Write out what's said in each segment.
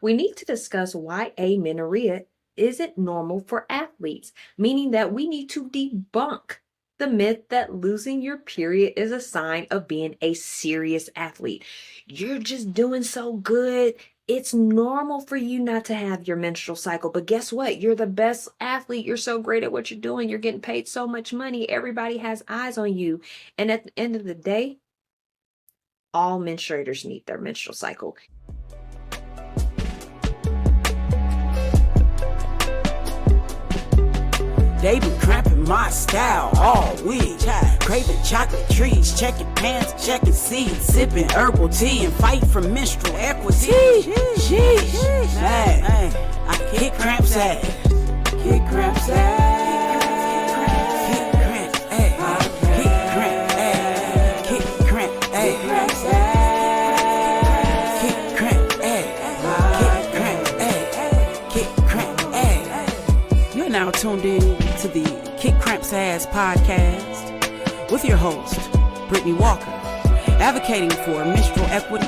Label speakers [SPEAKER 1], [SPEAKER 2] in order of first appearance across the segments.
[SPEAKER 1] We need to discuss why amenorrhea isn't normal for athletes, meaning that we need to debunk the myth that losing your period is a sign of being a serious athlete. You're just doing so good. It's normal for you not to have your menstrual cycle, but guess what? You're the best athlete. You're so great at what you're doing. You're getting paid so much money. Everybody has eyes on you. And at the end of the day, all menstruators need their menstrual cycle.
[SPEAKER 2] They been cramping my style all week. Craving chocolate treats, checking pants, checking seeds, sipping herbal tea, and fight for menstrual equity. Sheesh, man, I kick Cramp's ass. Kick Cramp's ass. Kick Cramp, ay. Kick Cramp, ay. Kick Cramp, ay. Kick Cramp, ay. Kick Cramp, ay. Kick Cramp, ay. You're now tuned in to the Kick Cramp's Ass podcast with your host, Brittany Walker, advocating for menstrual equity,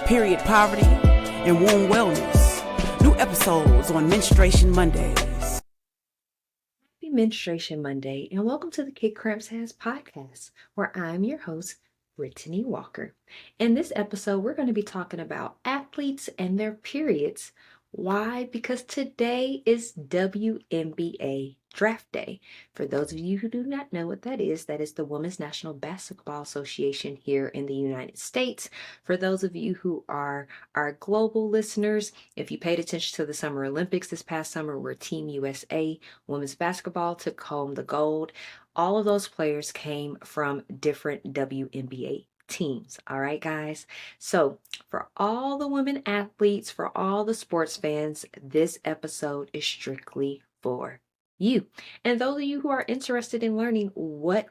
[SPEAKER 2] period poverty, and womb wellness. New episodes on Menstruation Mondays.
[SPEAKER 1] Happy Menstruation Monday, and welcome to the Kick Cramp's Ass podcast, where I'm your host, Brittany Walker. In this episode, we're going to be talking about athletes and their periods. Why? Because today is WNBA Draft Day. For those of you who do not know what that is the Women's National Basketball Association here in the United States. For those of you who are our global listeners, if you paid attention to the Summer Olympics this past summer, where Team USA women's basketball took home the gold, all of those players came from different WNBA teams. All right, guys. So for all the women athletes, for all the sports fans, this episode is strictly for you. And those of you who are interested in learning what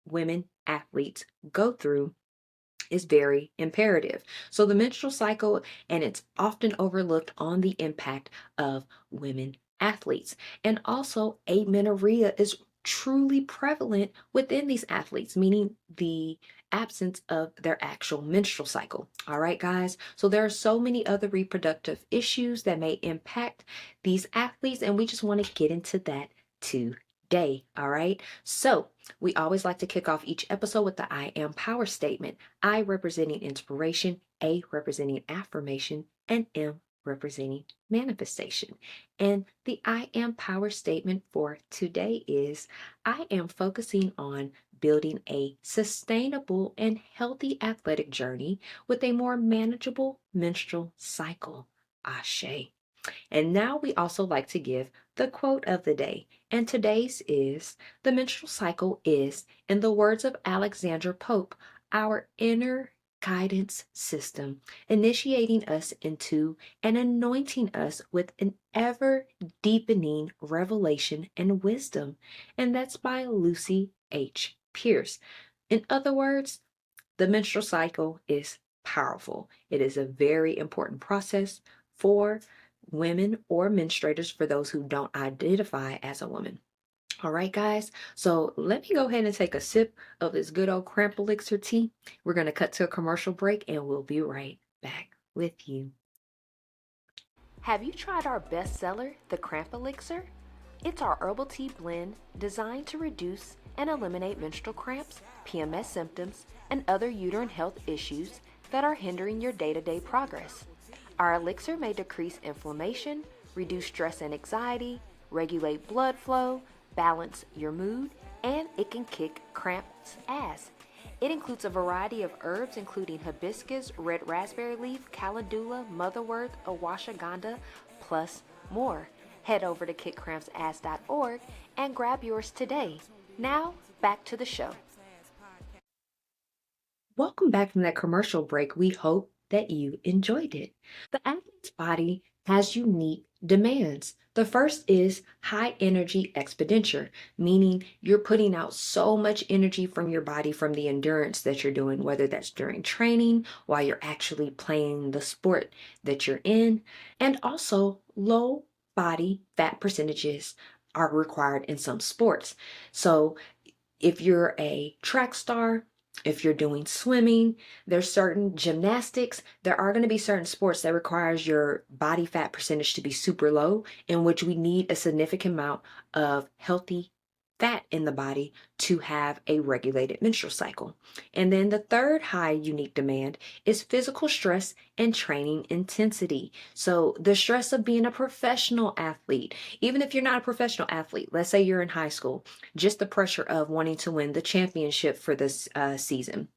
[SPEAKER 1] women athletes go through is very imperative. So the menstrual cycle, and it's often overlooked on the impact of women athletes. And also amenorrhea is truly prevalent within these athletes, meaning the absence of their actual menstrual cycle. All right, guys. So there are so many other reproductive issues that may impact these athletes, and we just want to get into that today. All right. So we always like to kick off each episode with the I am power statement. I representing inspiration, A representing affirmation, and M representing manifestation. And the I am power statement for today is I am focusing on building a sustainable and healthy athletic journey with a more manageable menstrual cycle. Ashe. And now we also like to give the quote of the day. And today's is, the menstrual cycle is, in the words of Alexander Pope, our inner guidance system, initiating us into and anointing us with an ever deepening revelation and wisdom. And that's by Lucy H. Pierce. In other words, the menstrual cycle is powerful. It is a very important process for women or menstruators, for those who don't identify as a woman. All right, guys. So let me go ahead and take a sip of this good old Cramp Elixir tea. We're going to cut to a commercial break and we'll be right back with you. Have you tried our bestseller, the Cramp Elixir? It's our herbal tea blend designed to reduce and eliminate menstrual cramps, PMS symptoms, and other uterine health issues that are hindering your day-to-day progress. Our elixir may decrease inflammation, reduce stress and anxiety, regulate blood flow, balance your mood, and it can kick cramp's ass. It includes a variety of herbs including hibiscus, red raspberry leaf, calendula, motherwort, ashwagandha, plus more. Head over to kickcrampsass.org and grab yours today. Now, back to the show. Welcome back from that commercial break. We hope that you enjoyed it. The athlete's body has unique demands. The first is high energy expenditure, meaning you're putting out so much energy from your body from the endurance that you're doing, whether that's during training, while you're actually playing the sport that you're in, and also low body fat percentages are required in some sports. So if you're a track star, If you're doing swimming, there's certain gymnastics, there are going to be certain sports that requires your body fat percentage to be super low, in which we need a significant amount of healthy fat in the body to have a regulated menstrual cycle. And then the third high unique demand is physical stress and training intensity. So the stress of being a professional athlete, even if you're not a professional athlete, let's say you're in high school, just the pressure of wanting to win the championship for this season,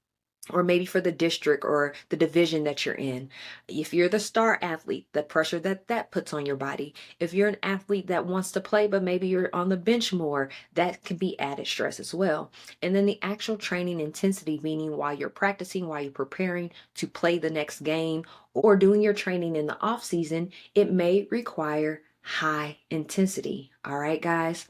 [SPEAKER 1] or maybe for the district or the division that you're in. If you're the star athlete, the pressure that that puts on your body. If you're an athlete that wants to play, but maybe you're on the bench more, that can be added stress as well. And then the actual training intensity, meaning while you're practicing, while you're preparing to play the next game, or doing your training in the off season, it may require high intensity. All right, guys.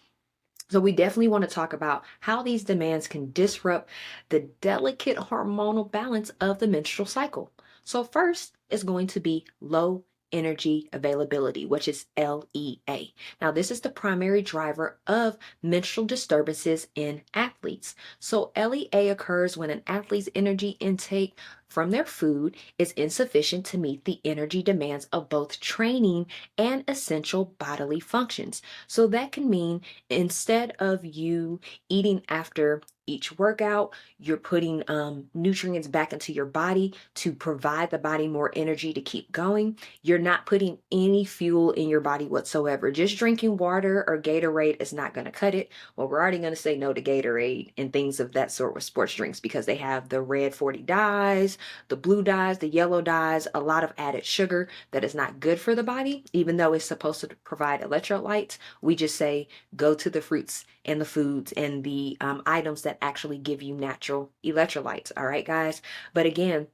[SPEAKER 1] So we definitely want to talk about how these demands can disrupt the delicate hormonal balance of the menstrual cycle. So first is going to be low energy availability, which is LEA. Now, this is the primary driver of menstrual disturbances in athletes. So LEA occurs when an athlete's energy intake from their food is insufficient to meet the energy demands of both training and essential bodily functions. So that can mean instead of you eating after each workout, you're putting nutrients back into your body to provide the body more energy to keep going. You're not putting any fuel in your body whatsoever. Just drinking water or Gatorade is not going to cut it. Well, we're already going to say no to Gatorade and things of that sort with sports drinks because they have the red 40 dyes, the blue dyes, the yellow dyes, a lot of added sugar that is not good for the body, even though it's supposed to provide electrolytes. We just say go to the fruits and the foods and the items that actually give you natural electrolytes. All right, guys. But again,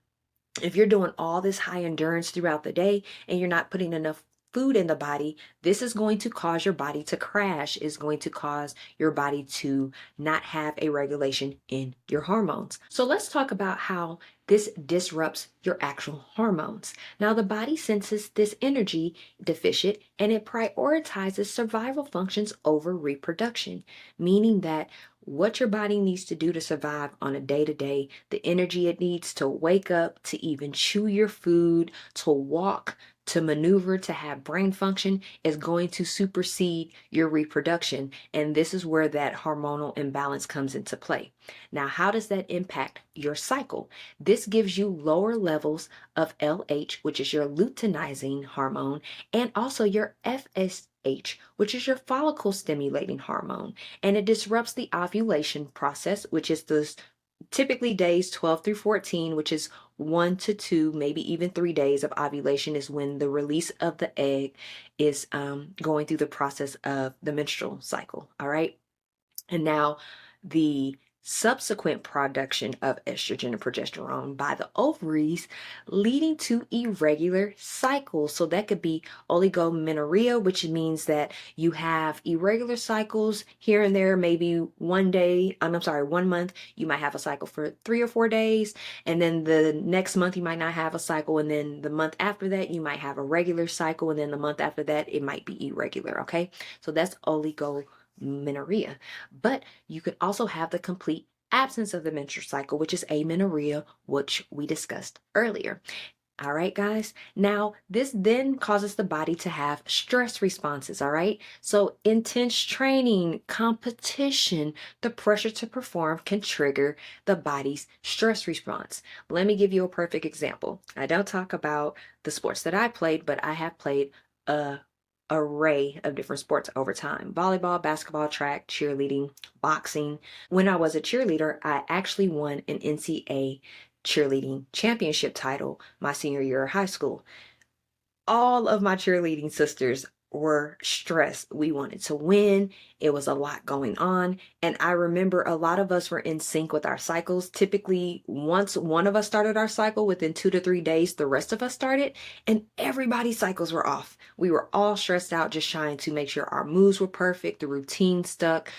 [SPEAKER 1] if you're doing all this high endurance throughout the day and you're not putting enough food in the body, this is going to cause your body to crash, is going to cause your body to not have a regulation in your hormones. So let's talk about how this disrupts your actual hormones. Now, the body senses this energy deficit and it prioritizes survival functions over reproduction, meaning that what your body needs to do to survive on a day to day, the energy it needs to wake up, to even chew your food, to walk, to maneuver, to have brain function is going to supersede your reproduction. And this is where that hormonal imbalance comes into play. Now, how does that impact your cycle? This gives you lower levels of LH, which is your luteinizing hormone, and also your FSH, which is your follicle stimulating hormone. And it disrupts the ovulation process, which is the typically days 12 through 14, which is 1 to 2, maybe even 3 days of ovulation is when the release of the egg is going through the process of the menstrual cycle. All right. And now the subsequent production of estrogen and progesterone by the ovaries leading to irregular cycles. So that could be oligomenorrhea, which means that you have irregular cycles here and there. Maybe one day, I'm sorry, 1 month, you might have a cycle for 3 or 4 days. And then the next month, you might not have a cycle. And then the month after that, you might have a regular cycle. And then the month after that, it might be irregular. Okay. So that's oligomenorrhea. But you could also have the complete absence of the menstrual cycle, which is amenorrhea, which we discussed earlier. All right, guys. Now, this then causes the body to have stress responses. All right. So intense training, competition, the pressure to perform can trigger the body's stress response. Let me give you a perfect example. I don't talk about the sports that I played, but I have played a array of different sports over time: volleyball, basketball, track, cheerleading, boxing. When I was a cheerleader, I actually won an NCAA cheerleading championship title my senior year of high school. All of my cheerleading sisters were stressed. We wanted to win. It was a lot going on. And I remember a lot of us were in sync with our cycles. Typically, once one of us started our cycle, within 2 to 3 days, the rest of us started, and everybody's cycles were off. We were all stressed out, just trying to make sure our moves were perfect, the routine stuck.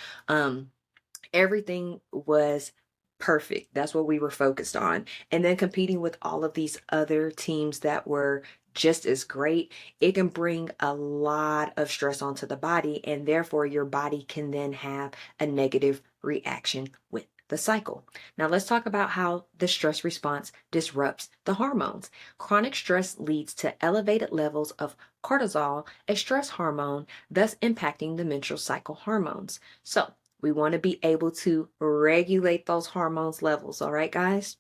[SPEAKER 1] Everything was perfect. That's what we were focused on. And then competing with all of these other teams that were just as great, it can bring a lot of stress onto the body, and therefore your body can then have a negative reaction with the cycle. Now let's talk about how the stress response disrupts the hormones. Chronic stress leads to elevated levels of cortisol, a stress hormone, thus impacting the menstrual cycle hormones. So we want to be able to regulate those hormones levels, all right, guys?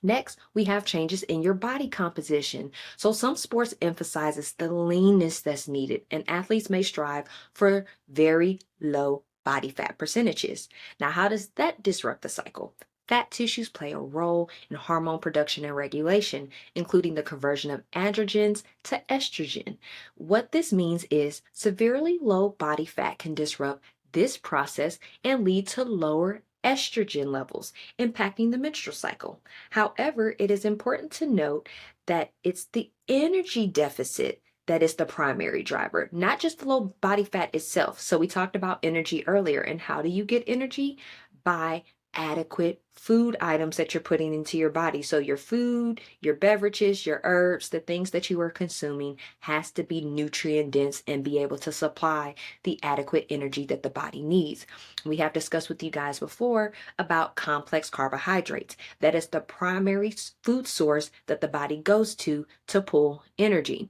[SPEAKER 1] Next, we have changes in your body composition. So some sports emphasizes the leanness that's needed, and athletes may strive for very low body fat percentages. Now, how does that disrupt the cycle? Fat tissues play a role in hormone production and regulation, including the conversion of androgens to estrogen. What this means is severely low body fat can disrupt this process and lead to lower estrogen levels, impacting the menstrual cycle. However, it is important to note that it's the energy deficit that is the primary driver, not just the low body fat itself. So we talked about energy earlier, and how do you get energy? By adequate food items that you're putting into your body. So your food, your beverages, your herbs, the things that you are consuming has to be nutrient dense and be able to supply the adequate energy that the body needs. We have discussed with you guys before about complex carbohydrates. That is the primary food source that the body goes to pull energy.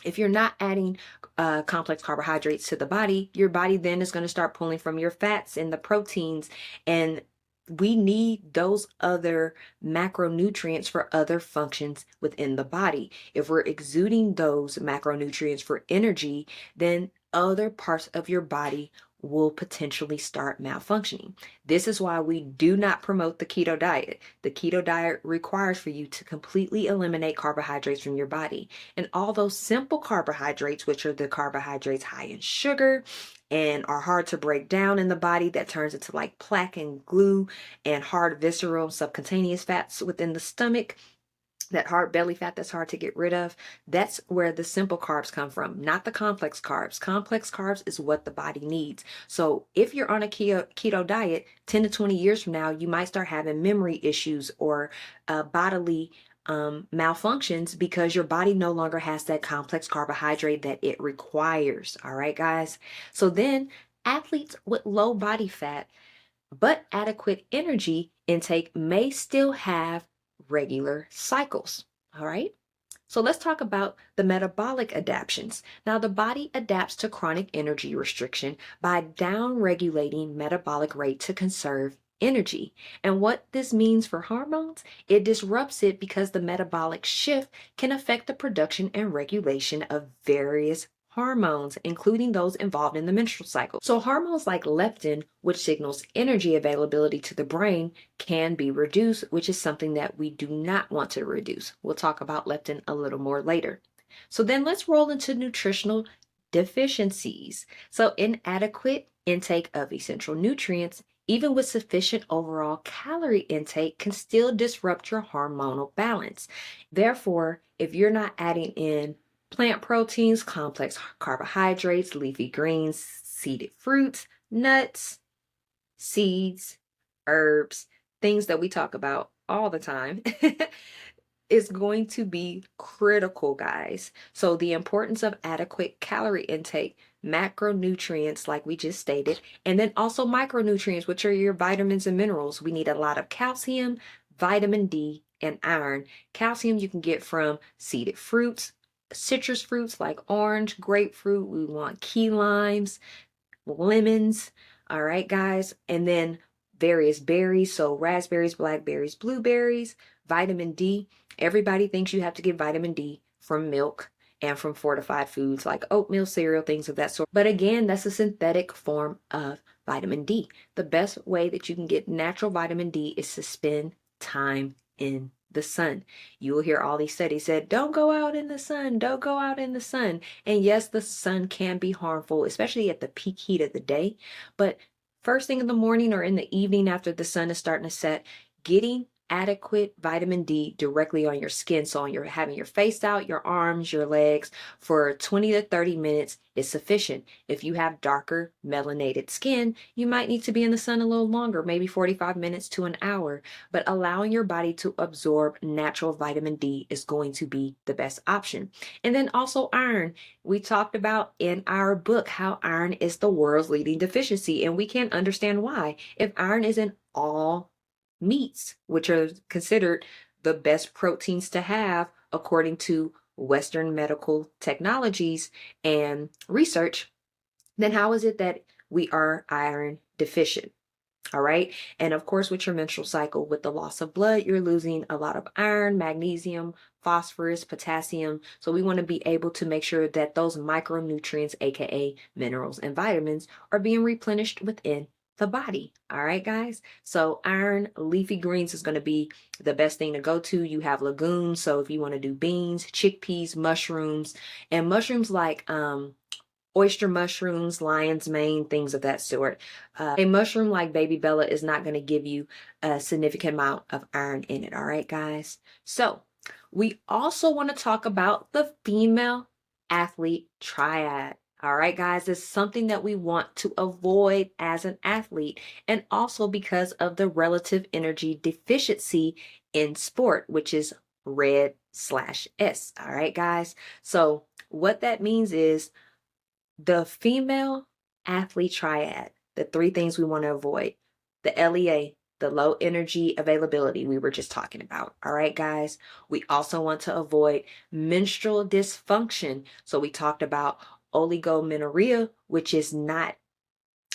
[SPEAKER 1] If you're not adding complex carbohydrates to the body, your body then is going to start pulling from your fats and the proteins, and we need those other macronutrients for other functions within the body. If we're exuding those macronutrients for energy, then other parts of your body will potentially start malfunctioning. This is why we do not promote the keto diet. The keto diet requires for you to completely eliminate carbohydrates from your body. And all those simple carbohydrates, which are the carbohydrates high in sugar and are hard to break down in the body, that turns into like plaque and glue and hard visceral subcutaneous fats within the stomach, that hard belly fat that's hard to get rid of. That's where the simple carbs come from, not the complex carbs. Complex carbs is what the body needs. So if you're on a keto diet, 10 to 20 years from now, you might start having memory issues or bodily malfunctions because your body no longer has that complex carbohydrate that it requires. All right, guys. So then athletes with low body fat but adequate energy intake may still have regular cycles. All right. So let's talk about the metabolic adaptations. Now, the body adapts to chronic energy restriction by down-regulating metabolic rate to conserve energy. And what this means for hormones, it disrupts it because the metabolic shift can affect the production and regulation of various hormones, including those involved in the menstrual cycle. So hormones like leptin, which signals energy availability to the brain, can be reduced, which is something that we do not want to reduce. We'll talk about leptin a little more later. So then let's roll into nutritional deficiencies. So inadequate intake of essential nutrients, even with sufficient overall calorie intake, can still disrupt your hormonal balance. Therefore, if you're not adding in plant proteins, complex carbohydrates, leafy greens, seeded fruits, nuts, seeds, herbs, things that we talk about all the time, is going to be critical, guys. So the importance of adequate calorie intake, macronutrients, like we just stated, and then also micronutrients, which are your vitamins and minerals. We need a lot of calcium, vitamin D, and iron. Calcium you can get from seeded fruits, citrus fruits like orange, grapefruit. We want key limes, lemons. All right, guys. And then various berries. So raspberries, blackberries, blueberries, vitamin D. Everybody thinks you have to get vitamin D from milk and from fortified foods like oatmeal, cereal, things of that sort. But again, that's a synthetic form of vitamin D. The best way that you can get natural vitamin D is to spend time in the sun. You will hear all these studies said, don't go out in the sun, don't go out in the sun. And yes, the sun can be harmful, especially at the peak heat of the day. But first thing in the morning or in the evening after the sun is starting to set, getting adequate vitamin D directly on your skin. So you're having your face out, your arms, your legs for 20 to 30 minutes is sufficient. If you have darker melanated skin, you might need to be in the sun a little longer, maybe 45 minutes to an hour. But allowing your body to absorb natural vitamin D is going to be the best option. And then also iron. We talked about in our book how iron is the world's leading deficiency, and we can't understand why. If iron is in all meats, which are considered the best proteins to have according to Western medical technologies and research, then how is it that we are iron deficient? All right. And of course, with your menstrual cycle, with the loss of blood, you're losing a lot of iron, magnesium, phosphorus, potassium. So we want to be able to make sure that those micronutrients, aka minerals and vitamins, are being replenished within the body. All right, guys. So iron, leafy greens is going to be the best thing to go to. You have legumes. So if you want to do beans, chickpeas, mushrooms, and mushrooms like oyster mushrooms, lion's mane, things of that sort. A mushroom like baby Bella is not going to give you a significant amount of iron in it. All right, guys. So we also want to talk about the female athlete triad. All right, guys, it's something that we want to avoid as an athlete, and also because of the relative energy deficiency in sport, which is red/S. All right, guys. So what that means is the female athlete triad, the three things we want to avoid: the LEA, the low energy availability we were just talking about. All right, guys. We also want to avoid menstrual dysfunction. So we talked about oligomenorrhea, which is not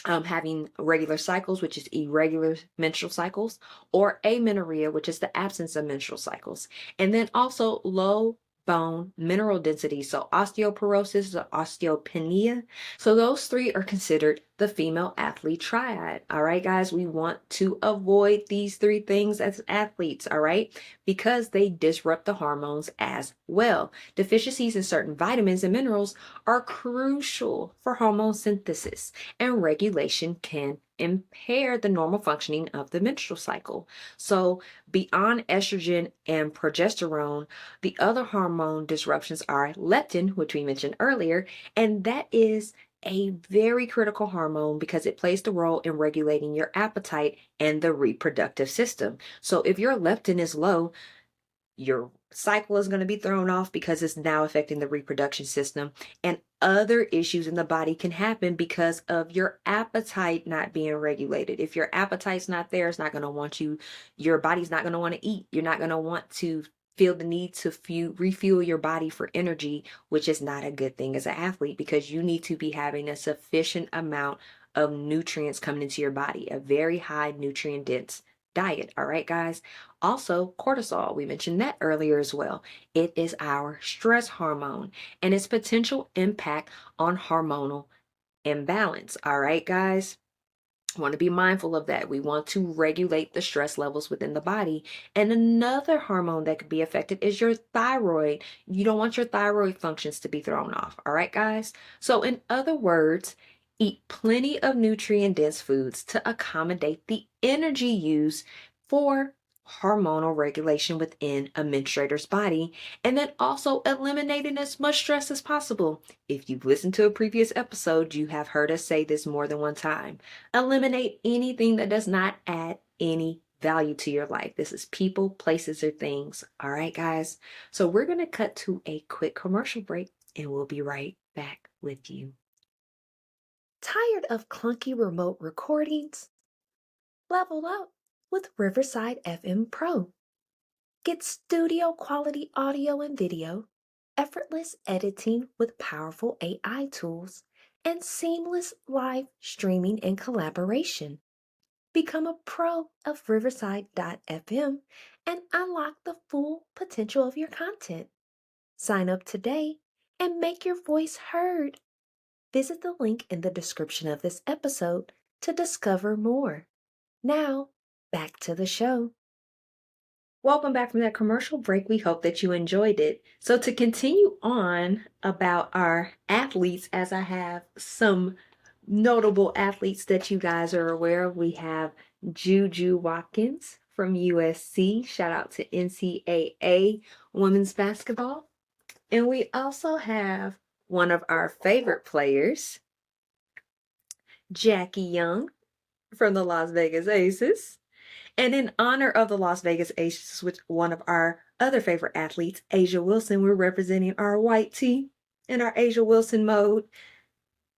[SPEAKER 1] having regular cycles, which is irregular menstrual cycles, or amenorrhea, which is the absence of menstrual cycles. And then also low bone mineral density, so osteoporosis or osteopenia. So those three are considered the female athlete triad. All right, guys, we want to avoid these three things as athletes, all right, because they disrupt the hormones as well. Deficiencies in certain vitamins and minerals are crucial for hormone synthesis, and regulation can impair the normal functioning of the menstrual cycle. So beyond estrogen and progesterone, the other hormone disruptions are leptin, which we mentioned earlier, and that is a very critical hormone because it plays the role in regulating your appetite and the reproductive system. So if your leptin is low, your cycle is going to be thrown off because it's now affecting the reproduction system, and other issues in the body can happen because of your appetite not being regulated. If your appetite's not there, it's not going to want you, your body's not going to want to eat. You're not going to want to feel the need to refuel your body for energy, which is not a good thing as an athlete, because you need to be having a sufficient amount of nutrients coming into your body, a very high nutrient dense diet. All right, guys. Also, cortisol, we mentioned that earlier as well. It is our stress hormone and its potential impact on hormonal imbalance. All right, guys. Want to be mindful of that. We want to regulate the stress levels within the body. And another hormone that could be affected is your thyroid. You don't want your thyroid functions to be thrown off. All right, guys. So in other words, eat plenty of nutrient dense foods to accommodate the energy used for hormonal regulation within a menstruator's body, and then also eliminating as much stress as possible. If you've listened to a previous episode, you have heard us say this more than one time. Eliminate anything that does not add any value to your life. This is people, places, or things. All right, guys. So we're going to cut to a quick commercial break, and we'll be right back with you. Tired of clunky remote recordings? Level up with Riverside FM Pro. Get studio quality audio and video, effortless editing with powerful AI tools, and seamless live streaming and collaboration. Become a pro of Riverside.fm and unlock the full potential of your content. Sign up today and make your voice heard. Visit the link in the description of this episode to discover more. Now, back to the show. Welcome back from that commercial break. We hope that you enjoyed it. So to continue on about our athletes, as I have some notable athletes that you guys are aware of, we have Juju Watkins from USC. Shout out to NCAA women's basketball. And we also have one of our favorite players, Jackie Young from the Las Vegas Aces. And in honor of the Las Vegas Aces, with one of our other favorite athletes, A'ja Wilson, we're representing our white tee in our A'ja Wilson mode.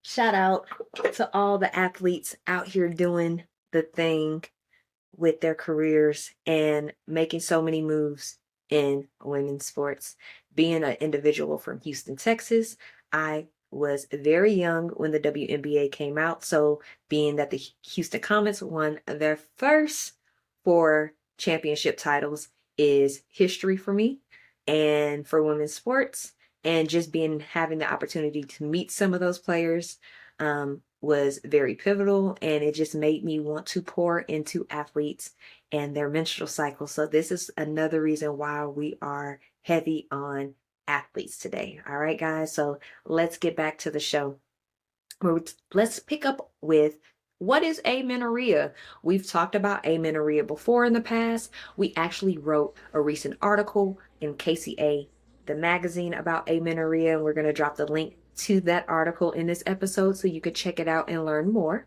[SPEAKER 1] Shout out to all the athletes out here doing the thing. with their careers and making so many moves in women's sports. Being an individual from Houston, Texas, I was very young when the WNBA came out. So, being that the Houston Comets won their first four championship titles is history for me and for women's sports. And just being having the opportunity to meet some of those players was very pivotal, and it just made me want to pour into athletes and their menstrual cycle. So this is another reason why we are heavy on athletes today. All right, guys. So let's get back to the show. Let's pick up with what is amenorrhea? We've talked about amenorrhea before in the past. We actually wrote a recent article in KCA, the magazine, about amenorrhea, and we're going to drop the link to that article in this episode so you could check it out and learn more.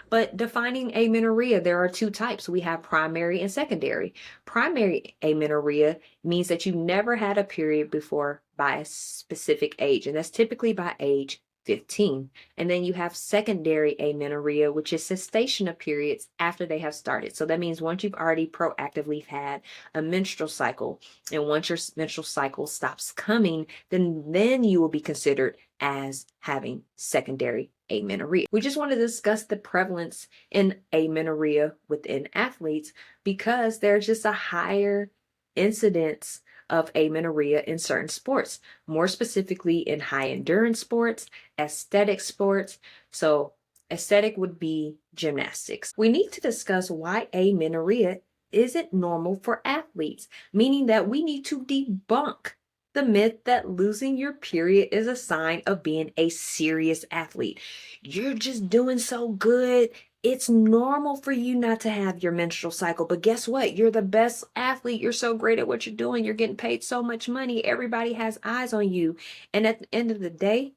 [SPEAKER 1] But defining amenorrhea, there are two types. We have primary and secondary. Primary amenorrhea means that you never had a period before by a specific age, and that's typically by age 15. And then you have secondary amenorrhea, which is cessation of periods after they have started. So that means once you've already proactively had a menstrual cycle, and once your menstrual cycle stops coming, then you will be considered as having secondary amenorrhea. We just want to discuss the prevalence in amenorrhea within athletes because there's just a higher incidence of amenorrhea in certain sports, more specifically in high endurance sports, aesthetic sports. So aesthetic would be gymnastics. We need to discuss why amenorrhea isn't normal for athletes, meaning that we need to debunk the myth that losing your period is a sign of being a serious athlete. You're just doing so good. It's normal for you not to have your menstrual cycle, but guess what? You're the best athlete. You're so great at what you're doing. You're getting paid so much money. Everybody has eyes on you. And at the end of the day,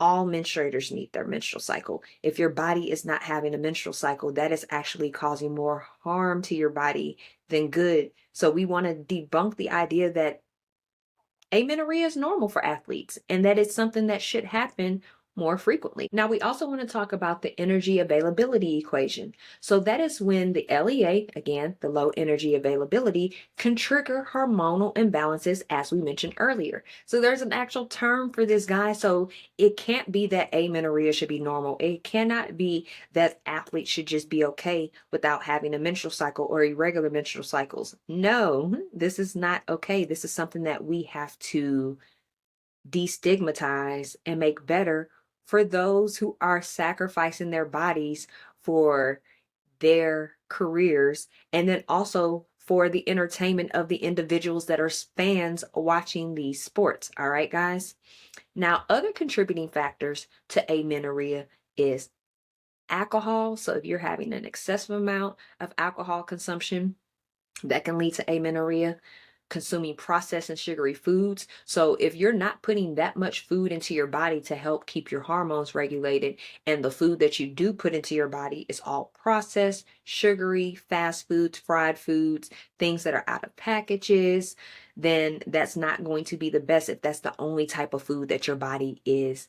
[SPEAKER 1] all menstruators need their menstrual cycle. If your body is not having a menstrual cycle, that is actually causing more harm to your body than good. So we want to debunk the idea that amenorrhea is normal for athletes and that it's something that should happen more frequently. Now, we also want to talk about the energy availability equation. So that is when the LEA, again, the low energy availability, can trigger hormonal imbalances, as we mentioned earlier. So there's an actual term for this, guy. So it can't be that amenorrhea should be normal. It cannot be that athletes should just be okay without having a menstrual cycle or irregular menstrual cycles. No, this is not okay. This is something that we have to destigmatize and make better for those who are sacrificing their bodies for their careers, and then also for the entertainment of the individuals that are fans watching these sports. All right, guys. Now, other contributing factors to amenorrhea is alcohol. So if you're having an excessive amount of alcohol consumption, that can lead to amenorrhea. Consuming processed and sugary foods. So if you're not putting that much food into your body to help keep your hormones regulated, and the food that you do put into your body is all processed, sugary, fast foods, fried foods, things that are out of packages, then that's not going to be the best if that's the only type of food that your body is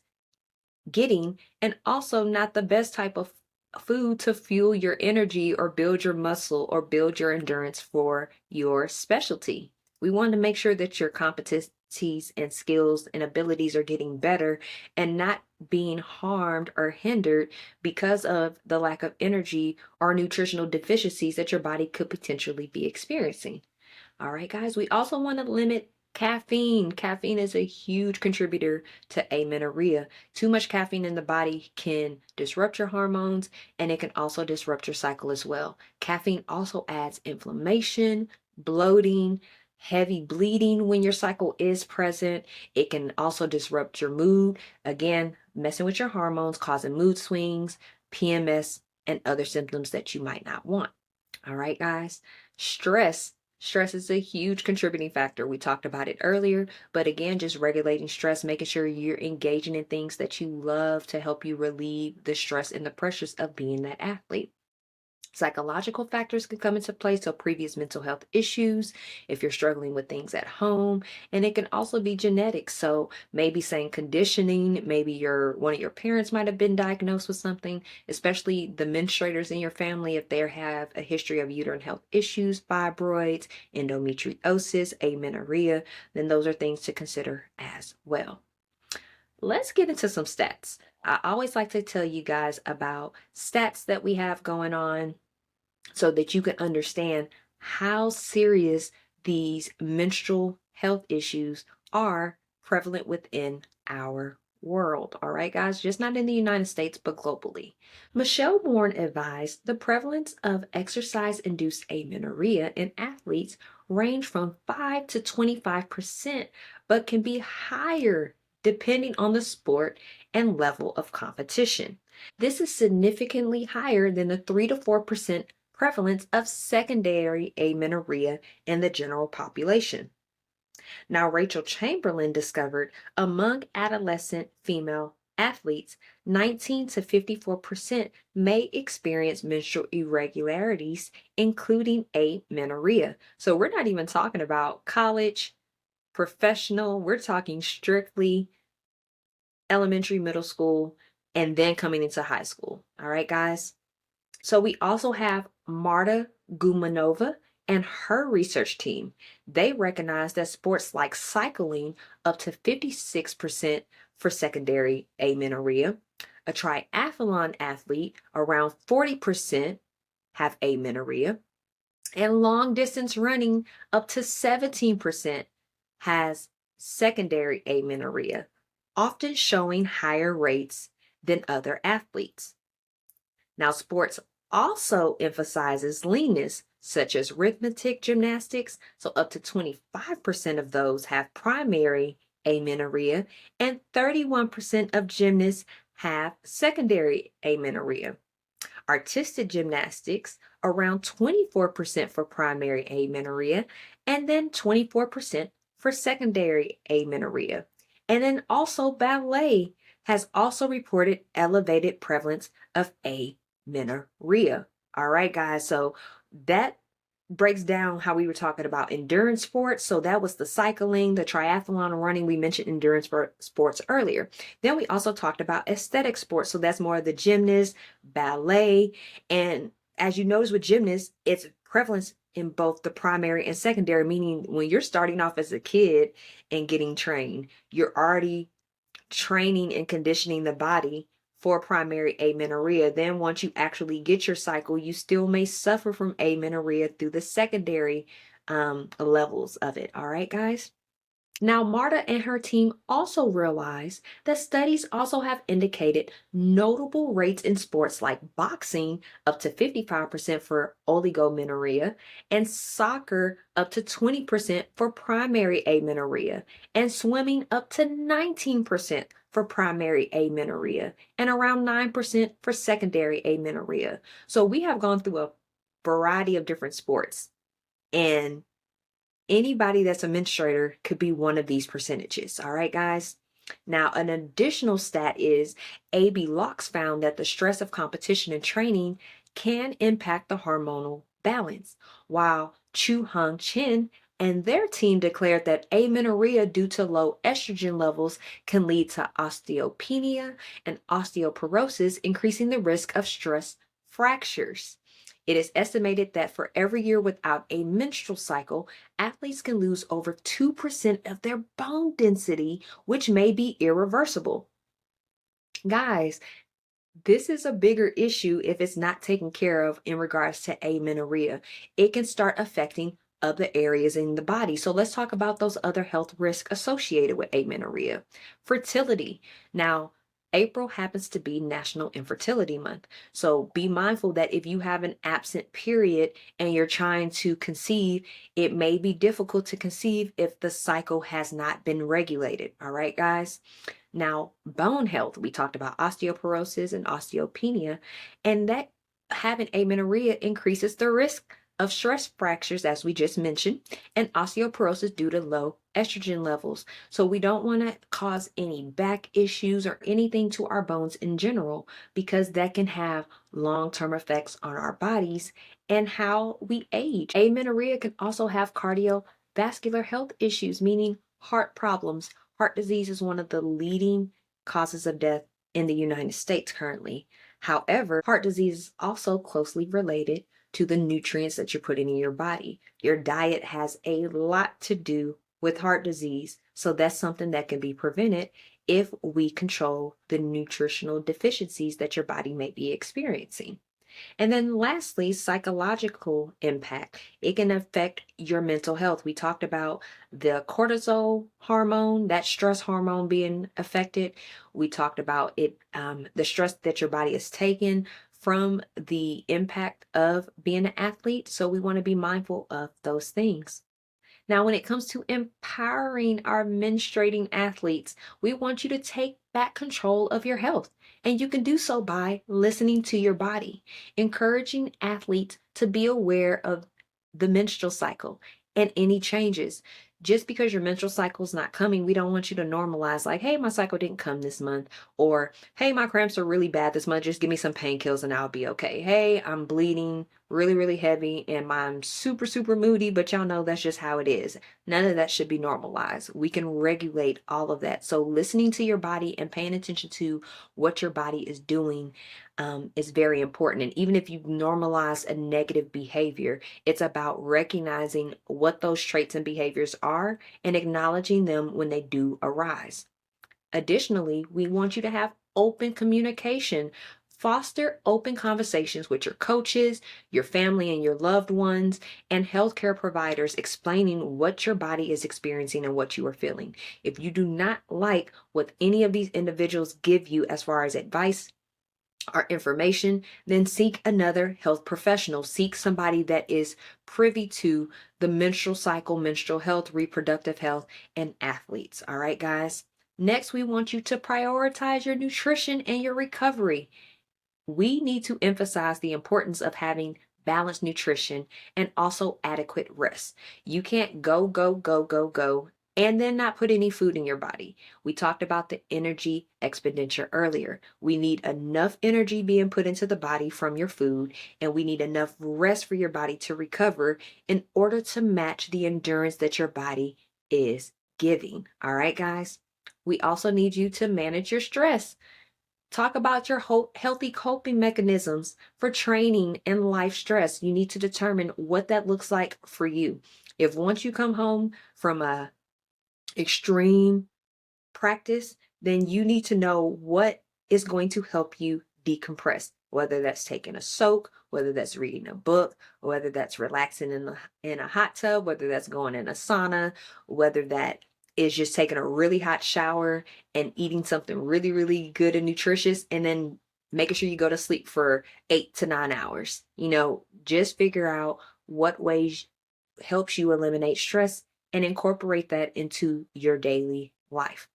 [SPEAKER 1] getting, and also not the best type of food to fuel your energy or build your muscle or build your endurance for your specialty. We want to make sure that your competencies and skills and abilities are getting better and not being harmed or hindered because of the lack of energy or nutritional deficiencies that your body could potentially be experiencing. All right, guys, we also want to limit caffeine. Caffeine is a huge contributor to amenorrhea. Too much caffeine in the body can disrupt your hormones, and it can also disrupt your cycle as well. Caffeine also adds inflammation, bloating, heavy bleeding when your cycle is present. It can also disrupt your mood. Again, messing with your hormones, causing mood swings, PMS, and other symptoms that you might not want. All right, guys. Stress is a huge contributing factor. We talked about it earlier, but again, just regulating stress, making sure you're engaging in things that you love to help you relieve the stress and the pressures of being that athlete. Psychological factors can come into play, so previous mental health issues, if you're struggling with things at home, and it can also be genetic. So maybe saying conditioning, maybe one of your parents might have been diagnosed with something, especially the menstruators in your family, if they have a history of uterine health issues, fibroids, endometriosis, amenorrhea, then those are things to consider as well. Let's get into some stats. I always like to tell you guys about stats that we have going on so that you can understand how serious these menstrual health issues are prevalent within our world. All right, guys, just not in the United States, but globally. Michelle Bourne advised the prevalence of exercise-induced amenorrhea in athletes range from 5 to 25%, but can be higher depending on the sport and level of competition. This is significantly higher than the 3 to 4% prevalence of secondary amenorrhea in the general population. Now, Rachel Chamberlain discovered among adolescent female athletes, 19 to 54% may experience menstrual irregularities, including amenorrhea. So we're not even talking about college, professional, we're talking strictly elementary, middle school, and then coming into high school. All right, guys? So we also have Marta Gumanova and her research team. They recognize that sports like cycling up to 56% for secondary amenorrhea. A triathlon athlete, around 40% have amenorrhea. And long distance running up to 17% has secondary amenorrhea, often showing higher rates than other athletes. Now, sports also emphasizes leanness, such as arithmetic gymnastics. So up to 25% of those have primary amenorrhea, and 31% of gymnasts have secondary amenorrhea. Artistic gymnastics, around 24% for primary amenorrhea, and then 24% for secondary amenorrhea. And then also ballet has also reported elevated prevalence of amenorrhea. All right, guys, so that breaks down how we were talking about endurance sports. So that was the cycling, the triathlon, and running. We mentioned endurance sports earlier. Then we also talked about aesthetic sports. So that's more of the gymnast, ballet. And as you notice with gymnasts, it's prevalence in both the primary and secondary, meaning when you're starting off as a kid and getting trained, you're already training and conditioning the body for primary amenorrhea. Then once you actually get your cycle, you still may suffer from amenorrhea through the secondary levels of it. All right, guys? Now, Marta and her team also realized that studies also have indicated notable rates in sports like boxing, up to 55% for oligomenorrhea, and soccer, up to 20% for primary amenorrhea, and swimming, up to 19% for primary amenorrhea, and around 9% for secondary amenorrhea. So we have gone through a variety of different sports, and anybody that's a menstruator could be one of these percentages. All right, guys? Now, an additional stat is A.B. Locks found that the stress of competition and training can impact the hormonal balance, while Chu Hung Chin and their team declared that amenorrhea due to low estrogen levels can lead to osteopenia and osteoporosis, increasing the risk of stress fractures. It is estimated that for every year without a menstrual cycle, athletes can lose over 2% of their bone density, which may be irreversible. Guys, this is a bigger issue if it's not taken care of in regards to amenorrhea. It can start affecting other areas in the body. So let's talk about those other health risks associated with amenorrhea. Fertility. Now, April happens to be National Infertility Month. So be mindful that if you have an absent period and you're trying to conceive, it may be difficult to conceive if the cycle has not been regulated. All right, guys? Now, bone health, we talked about osteoporosis and osteopenia, and that having amenorrhea increases the risk of stress fractures, as we just mentioned, and osteoporosis due to low estrogen levels. So we don't want to cause any back issues or anything to our bones in general, because that can have long-term effects on our bodies and how we age. Amenorrhea can also have cardiovascular health issues, meaning heart problems. Heart disease is one of the leading causes of death in the United States currently. However, heart disease is also closely related to the nutrients that you're putting in your body. Your diet has a lot to do with heart disease, so that's something that can be prevented if we control the nutritional deficiencies that your body may be experiencing. And then lastly, psychological impact. It can affect your mental health. We talked about the cortisol hormone, that stress hormone being affected. We talked about it, the stress that your body is taking from the impact of being an athlete. So we want to be mindful of those things. Now, when it comes to empowering our menstruating athletes, we want you to take back control of your health. And you can do so by listening to your body, encouraging athletes to be aware of the menstrual cycle and any changes. Just because your menstrual cycle is not coming, we don't want you to normalize, like, hey, my cycle didn't come this month, or hey, my cramps are really bad this month, just give me some painkillers and I'll be okay. Hey, I'm bleeding really, really heavy and I'm super, super moody, but y'all know that's just how it is. None of that should be normalized. We can regulate all of that. So listening to your body and paying attention to what your body is doing is very important. And even if you normalize a negative behavior, it's about recognizing what those traits and behaviors are and acknowledging them when they do arise. Additionally, we want you to have open communication. Foster open conversations with your coaches, your family, and your loved ones, and healthcare providers, explaining what your body is experiencing and what you are feeling. If you do not like what any of these individuals give you as far as advice or information, then seek another health professional. Seek somebody that is privy to the menstrual cycle, menstrual health, reproductive health, and athletes. All right, guys. Next, we want you to prioritize your nutrition and your recovery. We need to emphasize the importance of having balanced nutrition and also adequate rest. You can't go, go, go, go, go, and then not put any food in your body. We talked about the energy expenditure earlier. We need enough energy being put into the body from your food, and we need enough rest for your body to recover in order to match the endurance that your body is giving. All right, guys? We also need you to manage your stress. Talk about your healthy coping mechanisms for training and life stress. You need to determine what that looks like for you. If once you come home from a extreme practice, then you need to know what is going to help you decompress, whether that's taking a soak, whether that's reading a book, whether that's relaxing in a hot tub, whether that's going in a sauna, whether that is just taking a really hot shower and eating something really, really good and nutritious, and then making sure you go to sleep for 8 to 9 hours. Just figure out what ways helps you eliminate stress and incorporate that into your daily life.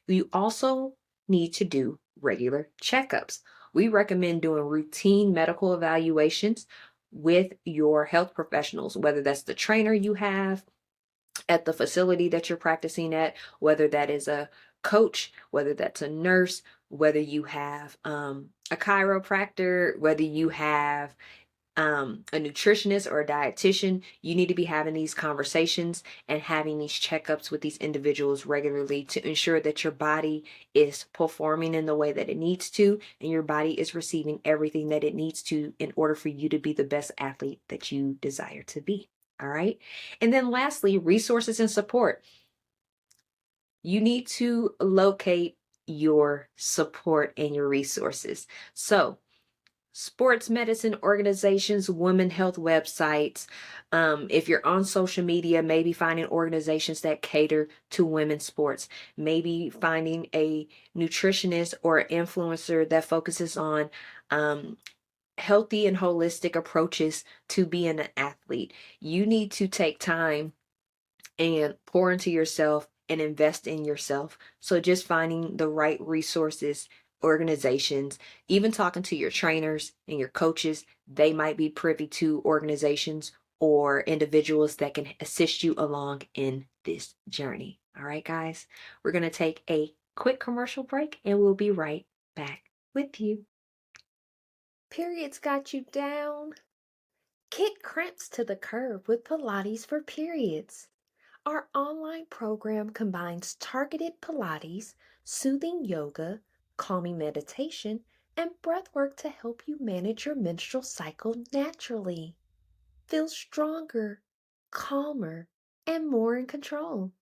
[SPEAKER 1] You also need to do regular checkups. We recommend doing routine medical evaluations with your health professionals, whether that's the trainer you have at the facility that you're practicing at, whether that is a coach, whether that's a nurse, whether you have a chiropractor, whether you have a nutritionist or a dietitian. You need to be having these conversations and having these checkups with these individuals regularly to ensure that your body is performing in the way that it needs to, and your body is receiving everything that it needs to in order for you to be the best athlete that you desire to be. All right. And then lastly, resources and support. You need to locate your support and your resources. So, sports medicine organizations, women health websites. If you're on social media, maybe finding organizations that cater to women's sports, maybe finding a nutritionist or influencer that focuses on healthy and holistic approaches to being an athlete. You need to take time and pour into yourself and invest in yourself. So just finding the right resources, organizations, even talking to your trainers and your coaches, they might be privy to organizations or individuals that can assist you along in this journey. All right, guys, we're going to take a quick commercial break and we'll be right back with you. Periods got you down? Kick cramps to the curb with Pilates for periods. Our online program combines targeted Pilates, soothing yoga, calming meditation, and breath work to help you manage your menstrual cycle naturally. Feel stronger, calmer, and more in control.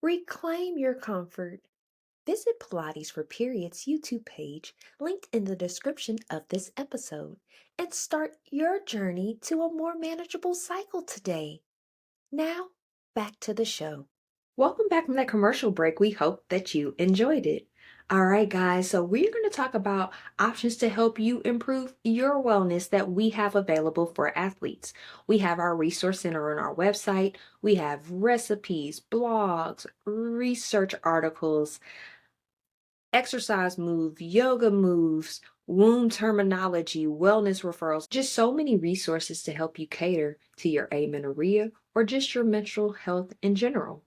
[SPEAKER 1] Reclaim your comfort. Visit Pilates for Periods YouTube page linked in the description of this episode and start your journey to a more manageable cycle today. Now, back to the show. Welcome back from that commercial break. We hope that you enjoyed it. All right, guys, so we're going to talk about options to help you improve your wellness that we have available for athletes. We have our resource center on our website. We have recipes, blogs, research articles, exercise moves, yoga moves, womb terminology, wellness referrals, just so many resources to help you cater to your amenorrhea or just your menstrual health in general.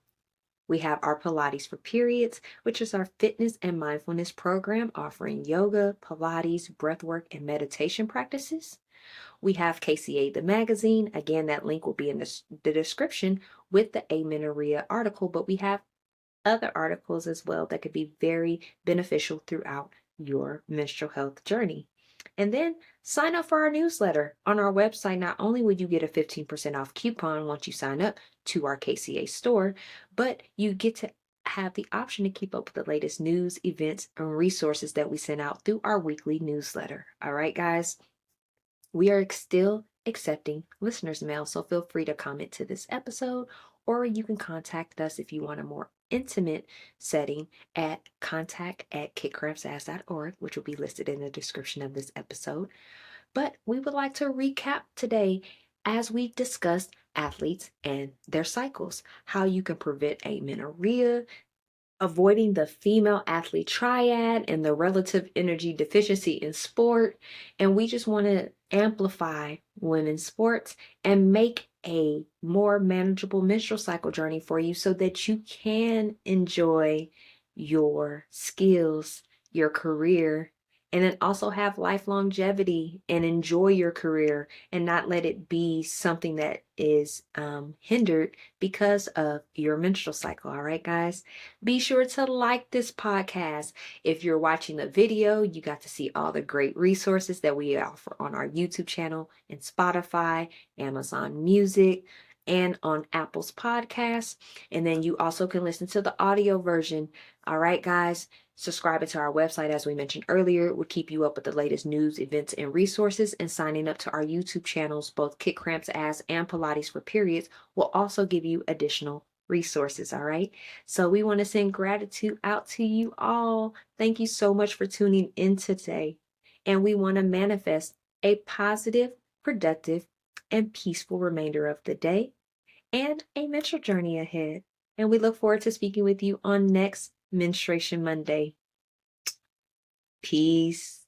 [SPEAKER 1] We have our Pilates for Periods, which is our fitness and mindfulness program offering yoga, Pilates, breathwork, and meditation practices. We have KCA the magazine. Again, that link will be in the description with the amenorrhea article, but we have other articles as well that could be very beneficial throughout your menstrual health journey. And then sign up for our newsletter on our website. Not only will you get a 15% off coupon once you sign up to our KCA store, but you get to have the option to keep up with the latest news, events, and resources that we send out through our weekly newsletter. All right, guys, we are still accepting listeners' mail, so feel free to comment to this episode, or you can contact us if you want a more intimate setting at contact@kickcrampsass.org, which will be listed in the description of this episode. But we would like to recap today as we discussed athletes and their cycles, how you can prevent amenorrhea, avoiding the female athlete triad and the relative energy deficiency in sport. And we just want to amplify women's sports and make a more manageable menstrual cycle journey for you so that you can enjoy your skills, your career, and then also have life longevity and enjoy your career and not let it be something that is hindered because of your menstrual cycle. All right, guys, be sure to like this podcast. If you're watching the video, you got to see all the great resources that we offer on our YouTube channel and Spotify, Amazon Music, and on Apple's podcast. And then you also can listen to the audio version. All right, guys, subscribing to our website, as we mentioned earlier, will keep you up with the latest news, events, and resources. And signing up to our YouTube channels, both Kick Cramps Ass and Pilates for Periods, will also give you additional resources. All right. So we want to send gratitude out to you all. Thank you so much for tuning in today. And we want to manifest a positive, productive, and peaceful remainder of the day and a menstrual journey ahead. And we look forward to speaking with you on next Menstruation Monday. Peace.